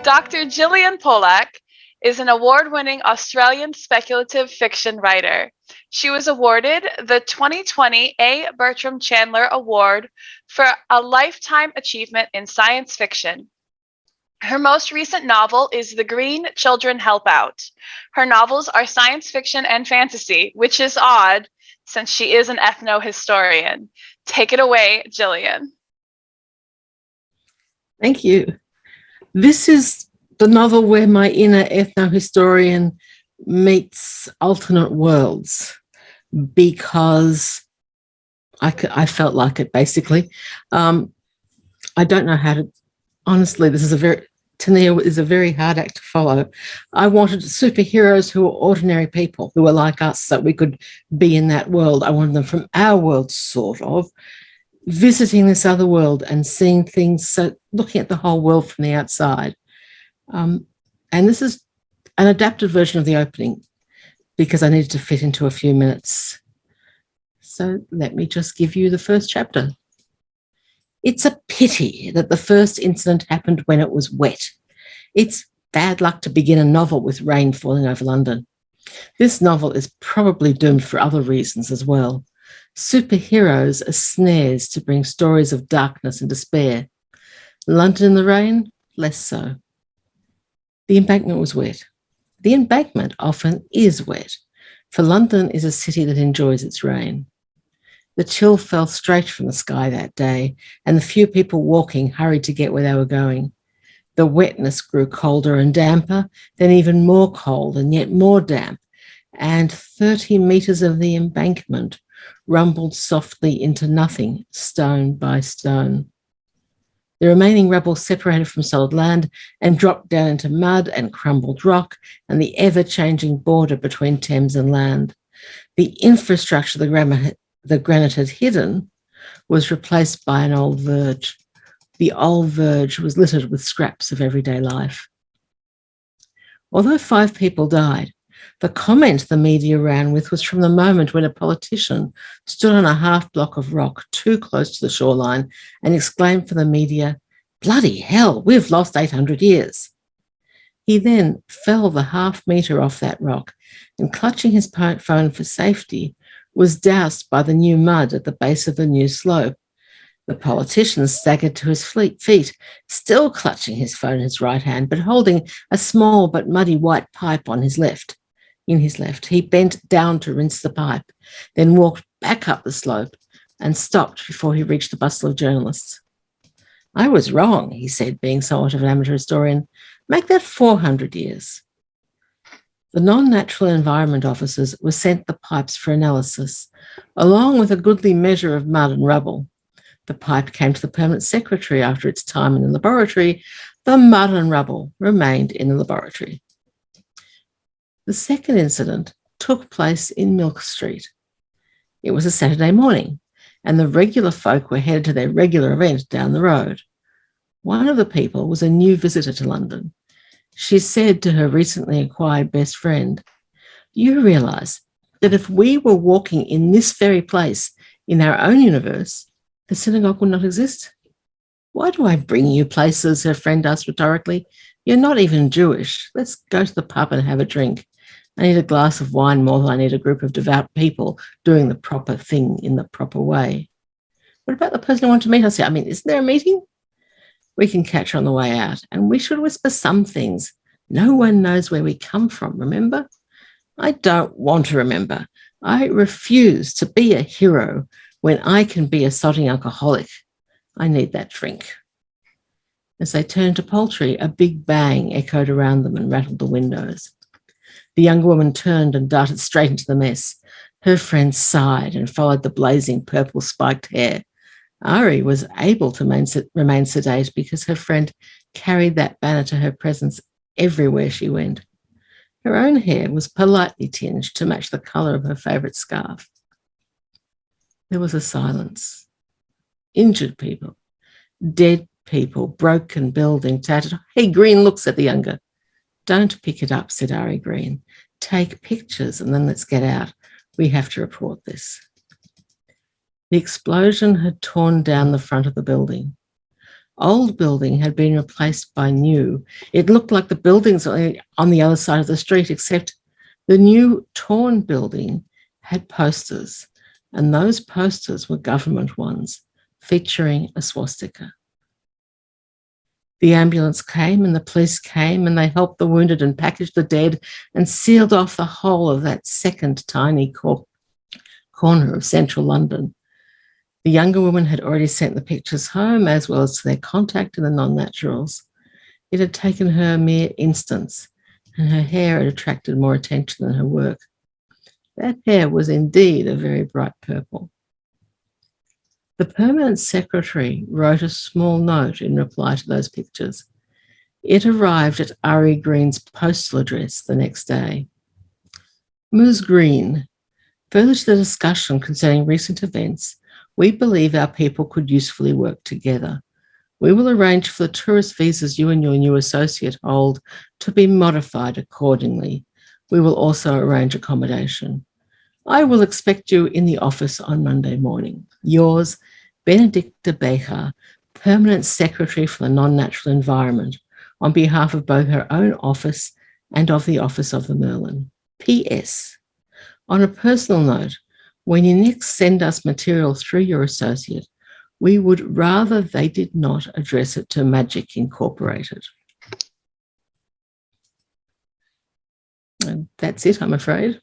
Dr. Gillian Polack is an award-winning Australian speculative fiction writer. She was awarded the 2020 A. Bertram Chandler Award for a Lifetime Achievement in Science Fiction. Her most recent novel is The Green Children Help Out. Her novels are science fiction and fantasy, which is odd since she is an ethno-historian. Take it away, Gillian. Thank you. This is the novel where my inner ethno-historian meets alternate worlds, because I felt like it, basically. I don't know how to, honestly, Tania is a very hard act to follow. I wanted superheroes who were ordinary people, who were like us, so we could be in that world. I wanted them from our world, sort of, visiting this other world and seeing things, so looking at the whole world from the outside. And this is an adapted version of the opening because I needed to fit into a few minutes. So let me just give you the first chapter. It's a pity that the first incident happened when it was wet. It's bad luck to begin a novel with rain falling over London. This novel is probably doomed for other reasons as well. Superheroes are snares to bring stories of darkness and despair. London in the rain? Less so. The embankment was wet. The embankment often is wet, for London is a city that enjoys its rain. The chill fell straight from the sky that day, and the few people walking hurried to get where they were going. The wetness grew colder and damper, then even more cold and yet more damp, and 30 metres of the embankment rumbled softly into nothing, stone by stone. The remaining rubble separated from solid land and dropped down into mud and crumbled rock and the ever-changing border between Thames and land. The infrastructure the granite had hidden was replaced by an old verge. The old verge was littered with scraps of everyday life. Although 5 people died, the comment the media ran with was from the moment when a politician stood on a half block of rock too close to the shoreline and exclaimed for the media, "Bloody hell, we've lost 800 years." He then fell the half-metre off that rock and, clutching his phone for safety, was doused by the new mud at the base of the new slope. The politician staggered to his feet, still clutching his phone in his right hand, but holding a small but muddy white pipe on his left. In his left, he bent down to rinse the pipe, then walked back up the slope and stopped before he reached the bustle of journalists. "I was wrong," he said, being somewhat of an amateur historian. "Make that 400 years. The non-natural environment officers were sent the pipes for analysis, along with a goodly measure of mud and rubble. The pipe came to the permanent secretary after its time in the laboratory. The mud and rubble remained in the laboratory. The second incident took place in Milk Street. It was a Saturday morning, and the regular folk were headed to their regular event down the road. One of the people was a new visitor to London. She said to her recently acquired best friend, "You realise that if we were walking in this very place in our own universe, the synagogue would not exist?" "Why do I bring you places?" her friend asked rhetorically. "You're not even Jewish. Let's go to the pub and have a drink. I need a glass of wine more than I need a group of devout people doing the proper thing in the proper way." "What about the person I want to meet?" I said, isn't there a meeting? "We can catch her on the way out, and we should whisper some things. No one knows where we come from, remember?" "I don't want to remember. I refuse to be a hero when I can be a sodding alcoholic. I need that drink." As they turned to Poultry, a big bang echoed around them and rattled the windows. The young woman turned and darted straight into the mess. Her friend sighed and followed the blazing purple spiked hair. Ari was able to remain sedate because her friend carried that banner to her presence everywhere she went. Her own hair was politely tinged to match the colour of her favourite scarf. There was a silence. Injured people, dead people, broken building, tattered. "Hey, Green, look," said the younger. "Don't pick it up," said Ari Green. "Take pictures and then let's get out. We have to report this." The explosion had torn down the front of the building. old building had been replaced by new. It looked like the buildings on the other side of the street, except the new torn building had posters, and those posters were government ones featuring a swastika. The ambulance came and the police came and they helped the wounded and packaged the dead and sealed off the whole of that second tiny corner of central London. The younger woman had already sent the pictures home, as well as to their contact in the non-naturals. It had taken her a mere instance, and her hair had attracted more attention than her work. That hair was indeed a very bright purple. The permanent secretary wrote a small note in reply to those pictures. It arrived at R.E. Green's postal address the next day. Ms. Green, further to the discussion concerning recent events, we believe our people could usefully work together. We will arrange for the tourist visas you and your new associate hold to be modified accordingly. We will also arrange accommodation. I will expect you in the office on Monday morning. Yours, Benedicta Becher, Permanent Secretary for the Non-Natural Environment, on behalf of both her own office and of the Office of the Merlin. P.S. On a personal note, when you next send us material through your associate, we would rather they did not address it to Magic Incorporated. And that's it, I'm afraid.